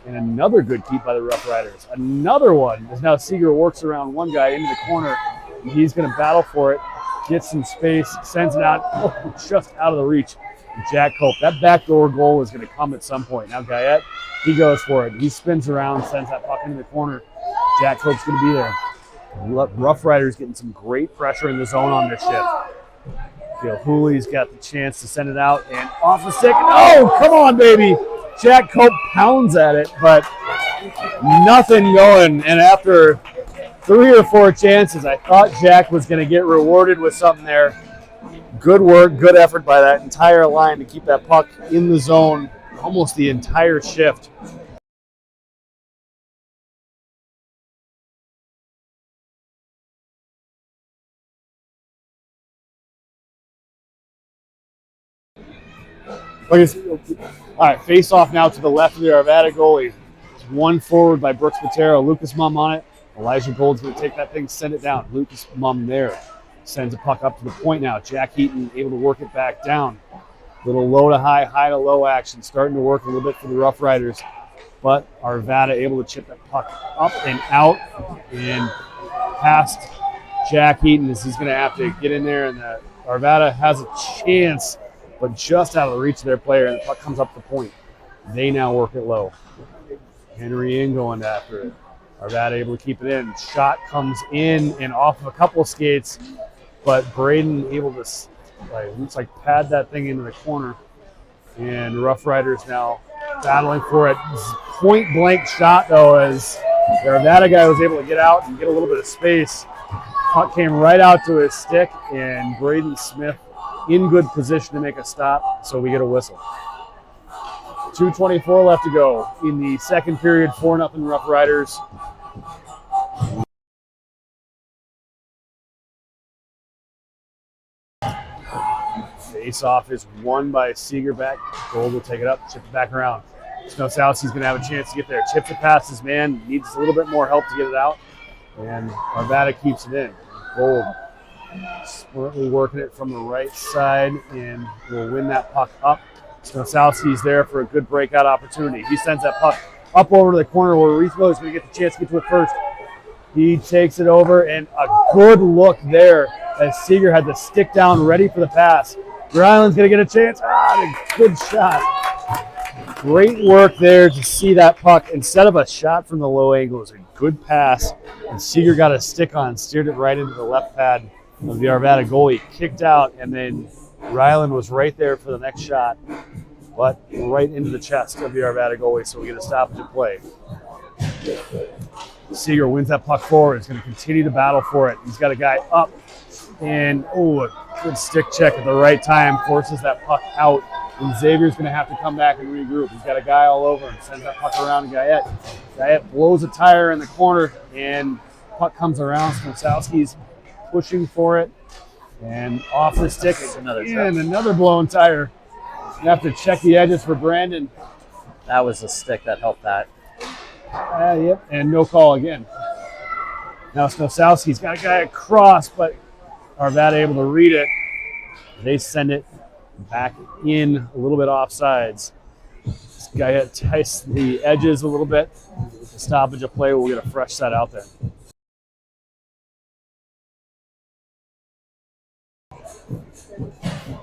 And another good keep by the Rough Riders. Another one, as now Seeger works around one guy into the corner. And he's going to battle for it, gets some space, sends it out, just out of the reach of Jack Cope. That backdoor goal is going to come at some point. Now Guyette, he goes for it. He spins around, sends that puck into the corner. Jack Cope's going to be there. Rough Riders getting some great pressure in the zone on this shift. Gilhooly's got the chance to send it out and off the stick. Oh, come on, baby. Jack Cope pounds at it, but nothing going. And after 3 or 4 chances, I thought Jack was going to get rewarded with something there. Good work, good effort by that entire line to keep that puck in the zone almost the entire shift. All right, face off now to the left of the Arvada goalie. One forward by Brooks Patero. Lucas Mum on it. Elijah Gold's going to take that thing, send it down. Lucas Mum there. Sends a puck up to the point now. Jack Heaton able to work it back down. Little low to high, high to low action. Starting to work a little bit for the Rough Riders. But Arvada able to chip that puck up and out and past Jack Heaton as he's going to have to get in there. And Arvada has a chance, but just out of the reach of their player, and the puck comes up the point. They now work it low. Henry in going after it. Arvada able to keep it in. Shot comes in and off of a couple of skates, but Braden able to, looks like pad that thing into the corner. And Rough Riders now battling for it. Point blank shot though, as the Arvada guy was able to get out and get a little bit of space. Puck came right out to his stick, and Braden Smith in good position to make a stop, so we get a whistle. 2:24 left to go in the second period. 4-0 Rough Riders. Face-off is won by Seegerback. Gold will take it up, chip it back around. Snosowski's going to have a chance to get there. Chips it past his man. Needs a little bit more help to get it out. And Arvada keeps it in. Gold smartly working it from the right side and will win that puck up. Snosowski's there for a good breakout opportunity. He sends that puck up over to the corner where Reese Miller's going to get the chance to get to it first. He takes it over, and a good look there as Seeger had the stick down ready for the pass. Ryland's going to get a chance. A good shot. Great work there to see that puck. Instead of a shot from the low angle, it was a good pass. And Seeger got a stick on, steered it right into the left pad of the Arvada goalie. Kicked out, and then Ryland was right there for the next shot, but right into the chest of the Arvada goalie, so we get a stoppage of play. Seeger wins that puck forward. He's going to continue to battle for it. He's got a guy up, and a good stick check at the right time forces that puck out, and Xavier's going to have to come back and regroup. He's got a guy all over him, sends that puck around to Guyette. Guyette blows a tire in the corner, and puck comes around. Snosowski's pushing for it, and off the stick, and another blown tire. You have to check the edges for Brandon. That was the stick that helped that. Yep, and no call again. Now Snosowski's got a guy across, but Arvada able to read it. They send it back in a little bit offsides. This guy enticed the edges a little bit. With the stoppage of play, we'll get a fresh set out there.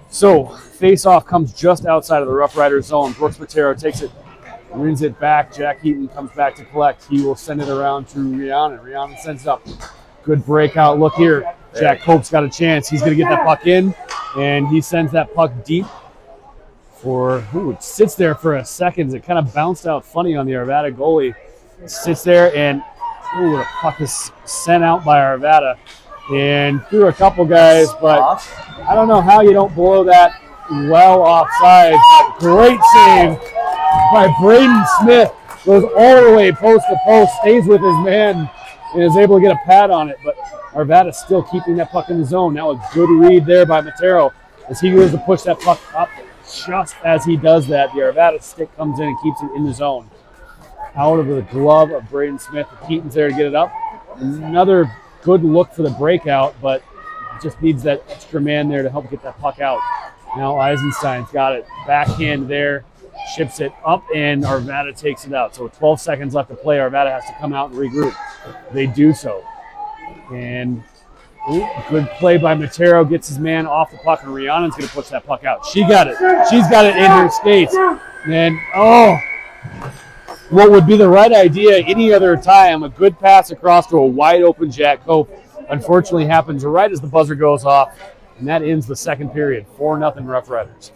So, face-off comes just outside of the Rough Riders zone. Brooks Matero takes it, wins it back. Jack Heaton comes back to collect. He will send it around to Rhiannon. Rhiannon sends it up. Good breakout look here. Jack Cope's got a chance. He's going to get that puck in, and he sends that puck deep it sits there for a second. It kind of bounced out funny on the Arvada goalie. It sits there, and the puck is sent out by Arvada and through a couple guys, but I don't know how you don't blow that well offside. Great save by Braden Smith. Goes all the way post to post, stays with his man, and is able to get a pad on it. But Arvada's still keeping that puck in the zone. Now a good read there by Matero as he goes to push that puck up. Just as he does that, the Arvada stick comes in and keeps it in the zone. Out of the glove of Braden Smith. Keaton's there to get it up. Another good look for the breakout, but just needs that extra man there to help get that puck out. Now Eisenstein's got it. Backhand there. Ships it up, and Arvada takes it out. So 12 seconds left to play. Arvada has to come out and regroup. They do so. And good play by Matero. Gets his man off the puck, and Rhiannon's going to push that puck out. She got it. She's got it in her skates. And, what would be the right idea any other time, a good pass across to a wide open Jack Cope, unfortunately happens right as the buzzer goes off, and that ends the second period. 4-0 Rough Riders.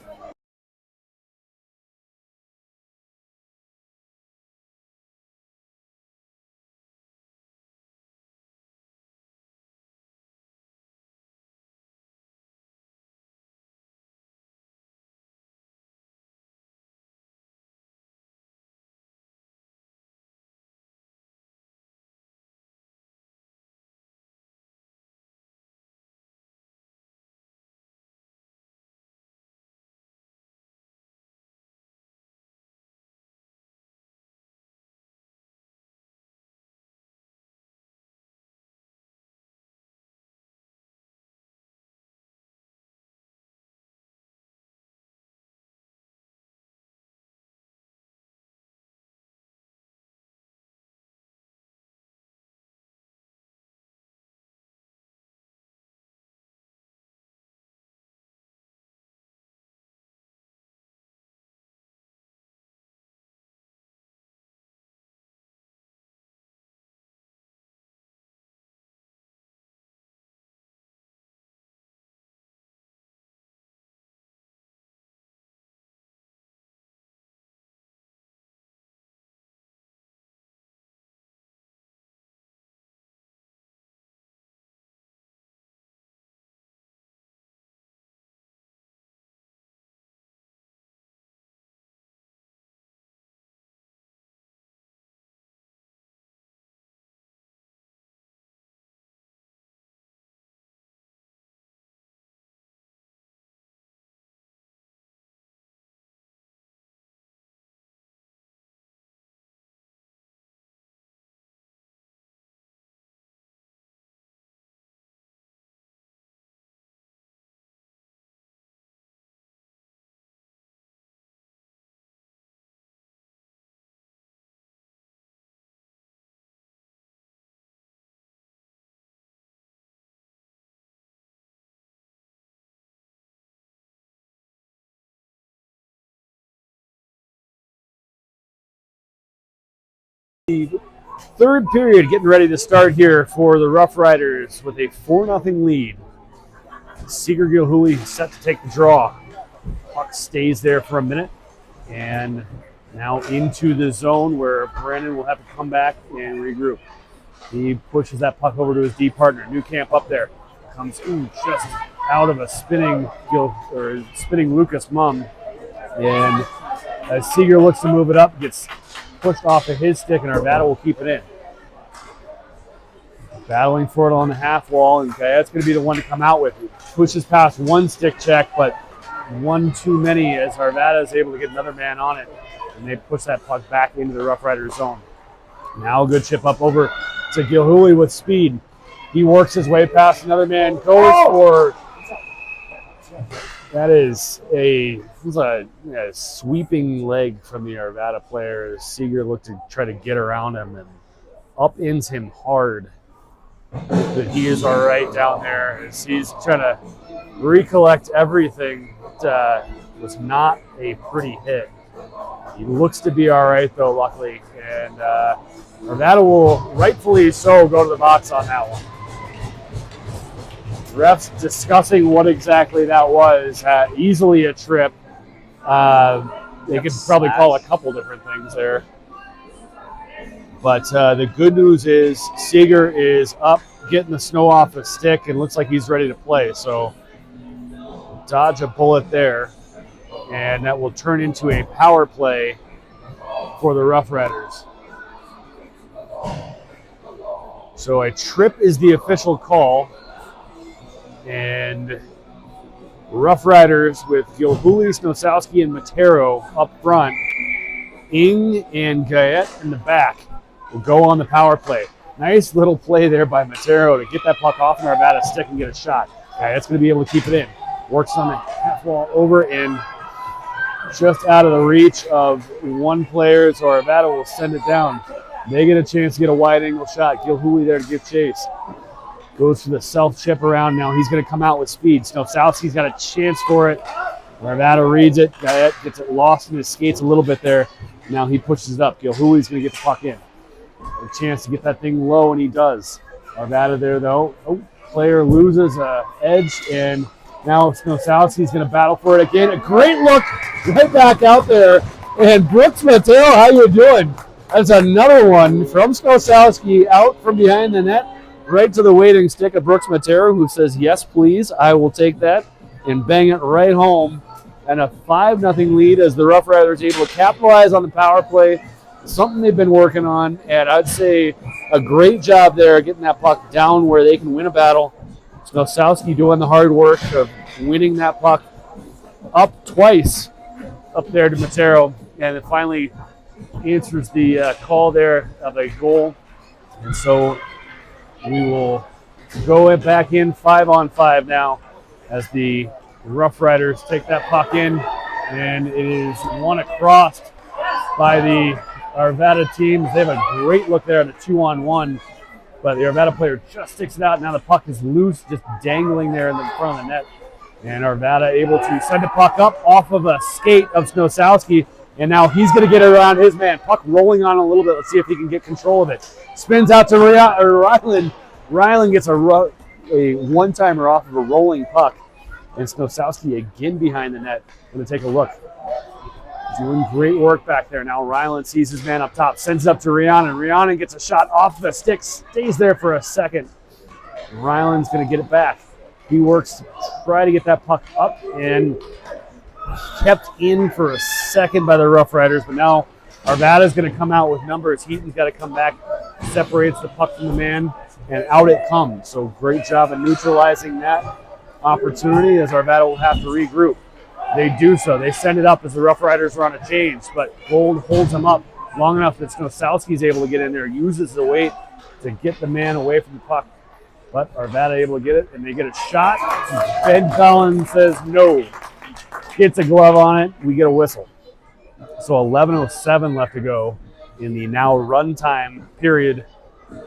The third period getting ready to start here for the Rough Riders with a 4-0 lead. Seeger Gilhooly set to take the draw. Puck stays there for a minute, and now into the zone where Brandon will have to come back and regroup. He pushes that puck over to his D partner. Newcamp up there. Comes just out of a spinning Lucas Mum. And as Seeger looks to move it up, gets pushed off of his stick, and Arvada will keep it in. Battling for it on the half wall, and that's going to be the one to come out with it. Pushes past one stick check, but one too many as Arvada is able to get another man on it, and they push that puck back into the Rough Riders zone. Now a good chip up over to Gilhooly with speed. He works his way past another man, goes for that is a sweeping leg from the Arvada player. Seeger looked to try to get around him and up-ends him hard. But he is all right down there as he's trying to recollect everything. It was not a pretty hit. He looks to be all right, though, luckily. And Arvada will, rightfully so, go to the box on that one. Refs discussing what exactly that was. Easily a trip. They could probably call a couple different things there. But the good news is Seeger is up, getting the snow off his stick, and looks like he's ready to play. So dodge a bullet there, and that will turn into a power play for the Rough Riders. So a trip is the official call, and Rough Riders with Gilhooly, Snosowski, and Matero up front. Ing and Gayet in the back will go on the power play. Nice little play there by Matero to get that puck off in Arvada's stick and get a shot. Gayet's going to be able to keep it in. Works on the half wall over and just out of the reach of one player, so Arvada will send it down. They get a chance to get a wide angle shot. Gilhooly there to give chase. Goes for the self-chip around. Now he's going to come out with speed. Snosowski's got a chance for it. Arvada reads it. Gayet gets it lost in his skates a little bit there. Now he pushes it up. Gilhuli's going to get the puck in. A chance to get that thing low, and he does. Arvada there, though. Oh, player loses edge, and now Snosowski's going to battle for it again. A great look right back out there. And Brooks Mateo, how you doing? That's another one from Snosowski out from behind the net, right to the waiting stick of Brooks Mateo, who says, yes, please, I will take that, and bang it right home. And a 5-0 lead as the Rough Riders able to capitalize on the power play, something they've been working on, and I'd say a great job there getting that puck down where they can win a battle. Snosowski doing the hard work of winning that puck up twice up there to Matero, and it finally answers the call there of a goal. And so we will go back in 5-on-5 now as the Rough Riders take that puck in, and it is won across by the Arvada team. They have a great look there on the 2-on-1, but the Arvada player just sticks it out. Now the puck is loose, just dangling there in the front of the net. And Arvada able to send the puck up off of a skate of Snosowski, and now he's going to get it around his man. Puck rolling on a little bit. Let's see if he can get control of it. Spins out to Ryland. Ryland gets a one-timer off of a rolling puck. And Snosowski again behind the net. Going to take a look. Doing great work back there. Now Ryland sees his man up top, sends it up to Rhiannon. Rhiannon gets a shot off the stick, stays there for a second. Ryland's going to get it back. He works to try to get that puck up and kept in for a second by the Rough Riders, but now Arvada's going to come out with numbers. Heaton's got to come back, separates the puck from the man, and out it comes. So great job of neutralizing that opportunity as Arvada will have to regroup. They do so. They send it up as the Rough Riders are on a change, but Gold holds him up long enough that Snosowski's able to get in there, uses the weight to get the man away from the puck. But Arvada able to get it, and they get a shot. Ben Collins says no. Gets a glove on it. We get a whistle. So 11:07 left to go in the now runtime period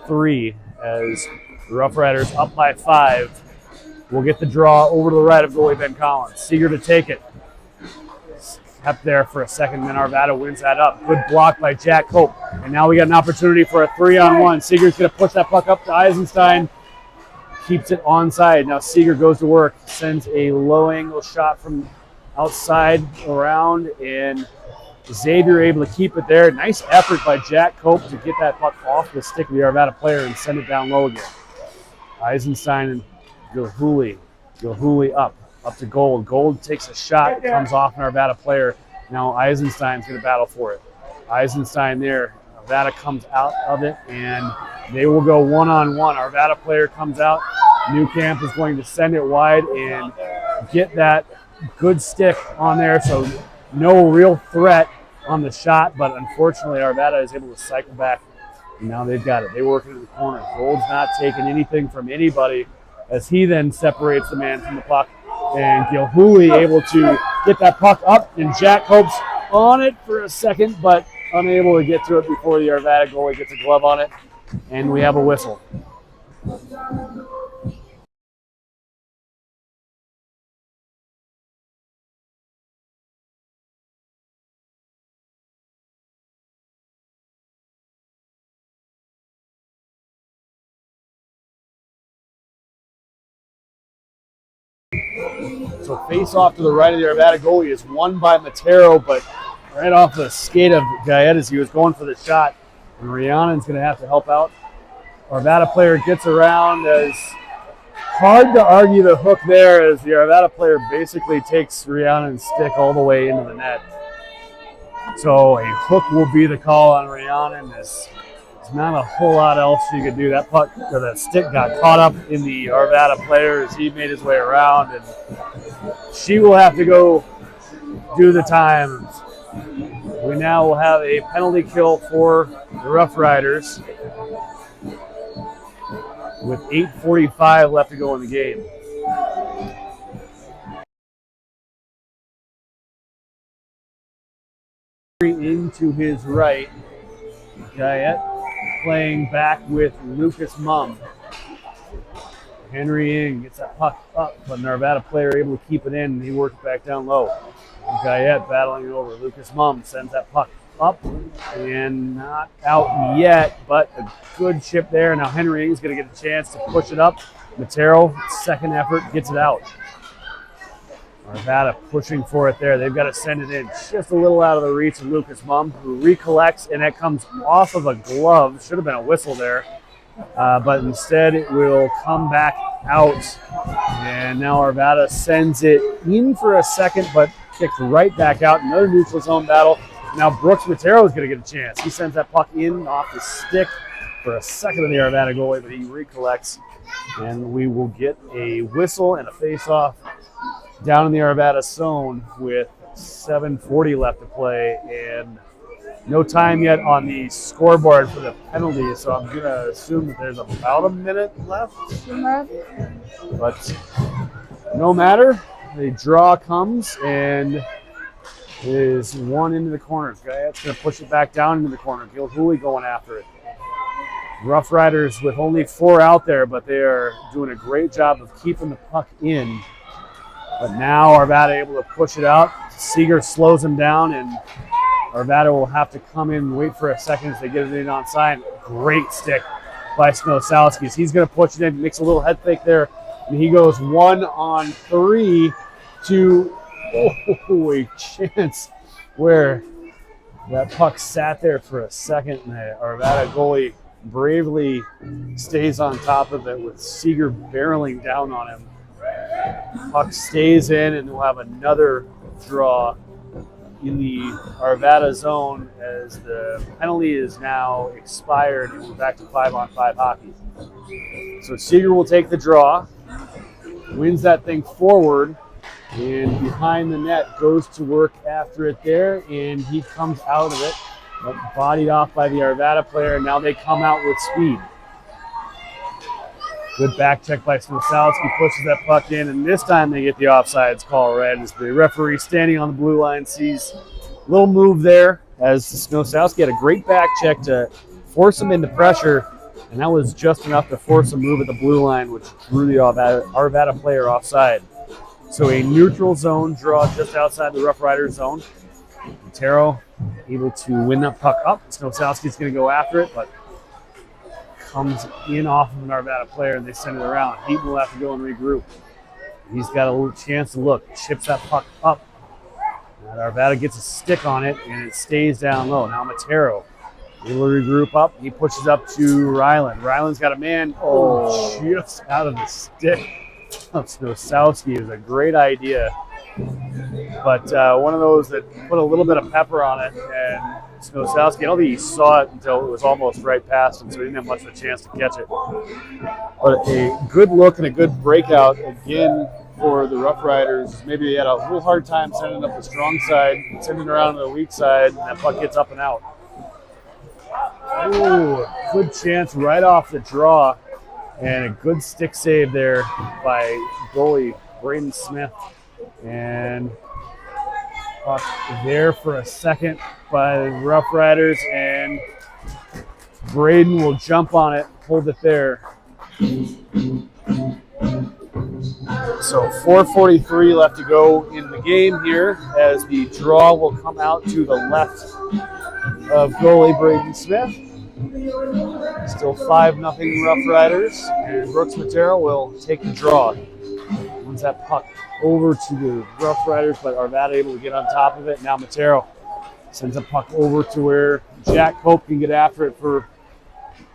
3 as the Rough Riders up by 5. We'll get the draw over to the right of goalie Ben Collins. Seeger to take it. Kept there for a second, then Arvada wins that up. Good block by Jack Cope. And now we got an opportunity for a 3-on-1. Seeger's going to push that puck up to Eisenstein. Keeps it onside. Now Seeger goes to work. Sends a low-angle shot from outside around, and Xavier able to keep it there. Nice effort by Jack Cope to get that puck off the stick of the Arvada player and send it down low again. Eisenstein and Gilhuli. Gilhuli up to Gold. Gold takes a shot, comes off an Arvada player. Now Eisenstein's going to battle for it. Eisenstein there. Arvada comes out of it, and they will go 1-on-1. Arvada player comes out. Newcamp is going to send it wide and get that good stick on there, so no real threat on the shot, but unfortunately Arvada is able to cycle back, and now they've got it. They work into the corner. Gold's not taking anything from anybody as he then separates the man from the puck, and Gilhuli able to get that puck up, and Jack Cope's on it for a second, but unable to get to it before the Arvada goalie gets a glove on it, and we have a whistle. So face off to the right of the Arvada goalie is won by Matero, but right off the skate of Guyette as he was going for the shot. And Rhiannon's going to have to help out. Arvada player gets around as hard to argue the hook there as the Arvada player basically takes Rhiannon's stick all the way into the net. So a hook will be the call on Rhiannon. There's not a whole lot else you could do. That puck or that stick got caught up in the Arvada player as he made his way around, and she will have to go do the time. We now will have a penalty kill for the Rough Riders with 8:45 left to go in the game. Into his right, Guyette playing back with Lucas Mumm. Henry Ng gets that puck up, but an Arvada player able to keep it in, and he works back down low. Guyette battling it over. Lucas Mumm sends that puck up and not out yet, but a good chip there. Now Henry Ing's going to get a chance to push it up. Matero, second effort, gets it out. Arvada pushing for it there. They've got to send it in just a little out of the reach of Lucas Mum, who recollects, and that comes off of a glove. Should have been a whistle there, but instead it will come back out. And now Arvada sends it in for a second, but kicked right back out. Another neutral zone battle. Now Brooks Matero is going to get a chance. He sends that puck in off the stick for a second of the Arvada goalie, but he recollects, and we will get a whistle and a face-off down in the Arvada zone with 7:40 left to play and no time yet on the scoreboard for the penalty. So I'm going to assume that there's about a minute left in that. But no matter, the draw comes and is one into the corner. Guyette's going to push it back down into the corner. Gilhooly going after it. Rough Riders with only 4 out there, but they are doing a great job of keeping the puck in. But now Arvada able to push it out. Seeger slows him down, and Arvada will have to come in and wait for a second as they get it in on side. Great stick by Snosowski. He's going to push it in, makes a little head fake there, and he goes 1-on-3 to a chance where that puck sat there for a second, and the Arvada goalie bravely stays on top of it with Seeger barreling down on him. Puck stays in, and we'll have another draw in the Arvada zone as the penalty is now expired and we're back to 5-on-5 hockey. So Seeger will take the draw, wins that thing forward, and behind the net goes to work after it there, and he comes out of it, but bodied off by the Arvada player, and now they come out with speed. Good back check by Snosowski, pushes that puck in, and this time they get the offsides call right as the referee standing on the blue line sees a little move there as Snosowski had a great back check to force him into pressure, and that was just enough to force a move at the blue line, which drew the Arvada player offside. So a neutral zone draw just outside the Rough Riders zone. Matero able to win that puck up. Snosowski's going to go after it, but comes in off of an Arvada player, and they send it around. Heaton will have to go and regroup. He's got a little chance to look. Chips that puck up. And Arvada gets a stick on it, and it stays down low. Now Matero able to regroup up. He pushes up to Ryland. Ryland's got a man just out of the stick of Snosowski. Is a great idea. But one of those that put a little bit of pepper on it, and Snosowski, I don't think he saw it until it was almost right past him, so he didn't have much of a chance to catch it. But a good look and a good breakout again for the Rough Riders. Maybe they had a little hard time sending up the strong side, sending it around to the weak side, and that puck gets up and out. Ooh, good chance right off the draw, and a good stick save there by goalie Braden Smith. And puck there for a second by the Rough Riders, and Braden will jump on it, hold it there. So 4:43 left to go in the game here as the draw will come out to the left of goalie Braden Smith. Still 5-0 Rough Riders, and Brooks Matero will take the draw. Runs that puck over to the Rough Riders, but Arvada able to get on top of it. Now Matero sends a puck over to where Jack Cope can get after it for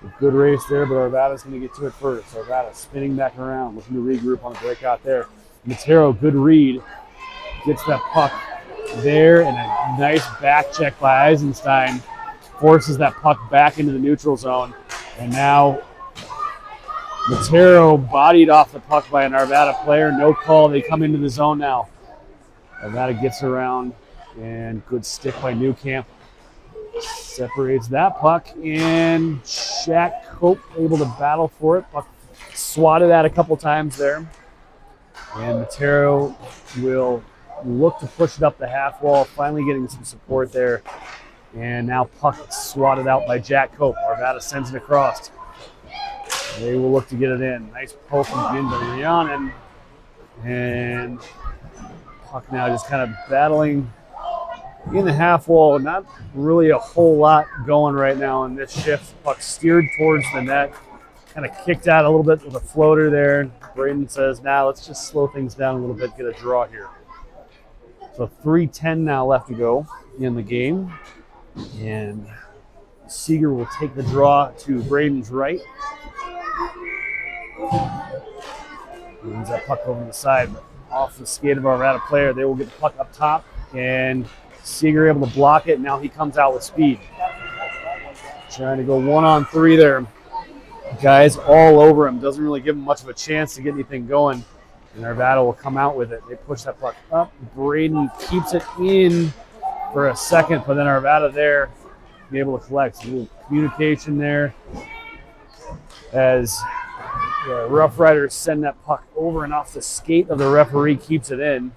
a good race there, but Arvada's going to get to it first. Arvada spinning back around, looking to regroup on the breakout there. Matero, good read, gets that puck there, and a nice back check by Eisenstein forces that puck back into the neutral zone. And now Matero bodied off the puck by an Arvada player. No call. They come into the zone now. Arvada gets around, and good stick by Newcamp. Separates that puck, and Jack Cope able to battle for it. Puck swatted at a couple times there. And Matero will look to push it up the half wall, finally getting some support there. And now puck swatted out by Jack Cope. Arvada sends it across. They will look to get it in. Nice poke again by Rhiannon. And puck now just kind of battling in the half wall. Not really a whole lot going right now in this shift. Puck steered towards the net. Kind of kicked out a little bit with a floater there. Braden says, nah, let's just slow things down a little bit, get a draw here. So 3:10 now left to go in the game. And Seeger will take the draw to Braden's right. Moves that puck over to the side, but off the skate of our Arvada player. They will get the puck up top, and Seeger able to block it. Now he comes out with speed. Trying to go 1-on-3 there. Guys all over him. Doesn't really give him much of a chance to get anything going. And Arvada will come out with it. They push that puck up. Braden keeps it in for a second, but then Arvada there be able to collect. A little communication there as the Rough Riders send that puck over and off the skate of the referee, keeps it in.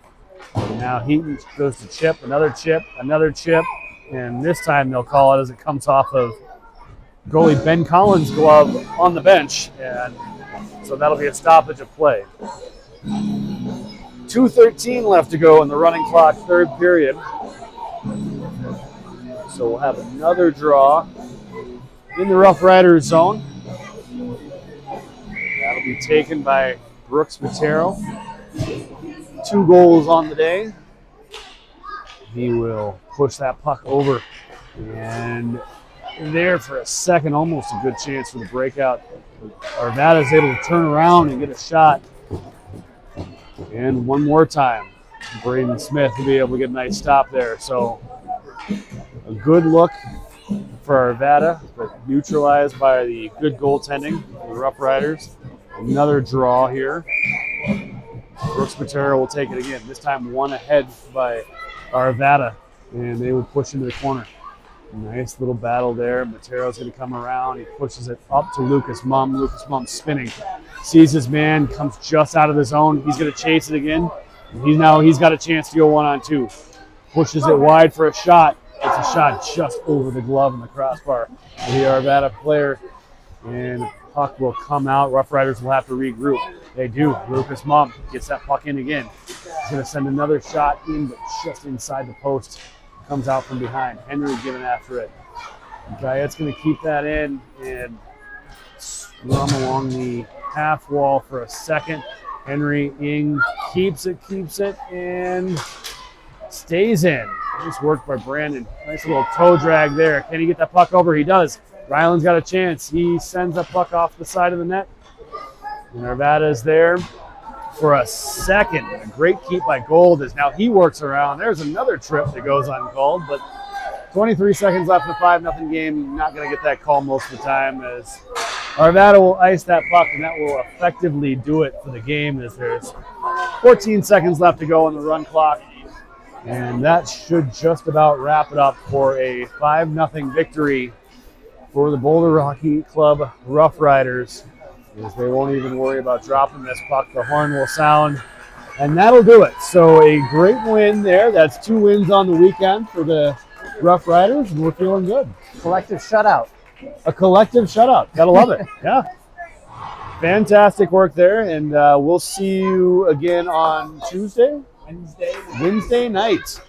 And now Heaton goes to chip, another chip, and this time they'll call it as it comes off of goalie Ben Collins' glove on the bench, and so that'll be a stoppage of play. 2:13 left to go in the running clock, third period. So we'll have another draw in the Rough Riders zone. That'll be taken by Brooks Matero. 2 goals on the day. He will push that puck over, and there for a second, almost a good chance for the breakout. Arvada is able to turn around and get a shot. And one more time, Braden Smith will be able to get a nice stop there. So a good look for Arvada, but neutralized by the good goaltending of the Rough Riders. Another draw here. Brooks Matero will take it again, this time one ahead by Arvada, and they will push into the corner. Nice little battle there. Matero's going to come around. He pushes it up to Lucas Mumm. Lucas Mumm spinning. Sees his man, comes just out of the zone. He's going to chase it again. And he's got a chance to go 1-on-2. Pushes it wide for a shot. It's a shot just over the glove and the crossbar of the Arvada player. And the puck will come out. Rough Riders will have to regroup. They do. Lucas Mumm gets that puck in again. He's going to send another shot in, but just inside the post. Comes out from behind. Henry giving after it. Guyette's going to keep that in and run along the half wall for a second. Henry in, keeps it, and stays in. Nice work by Brandon. Nice little toe drag there. Can he get that puck over? He does. Ryland's got a chance. He sends that puck off the side of the net. And Arvada is there for a second. A great keep by Gold as now he works around. There's another trip that goes uncalled, but 23 seconds left in the 5-0 game. Not going to get that call most of the time as Arvada will ice that puck, and that will effectively do it for the game as there's 14 seconds left to go on the run clock. And that should just about wrap it up for a 5-0 victory for the Boulder Hockey Club Rough Riders. As they won't even worry about dropping this puck. The horn will sound, and that'll do it. So a great win there. That's 2 wins on the weekend for the Rough Riders, and we're feeling good. Collective shutout. A collective shutout. Gotta love it. Yeah. Fantastic work there, and we'll see you again on Tuesday? Wednesday night.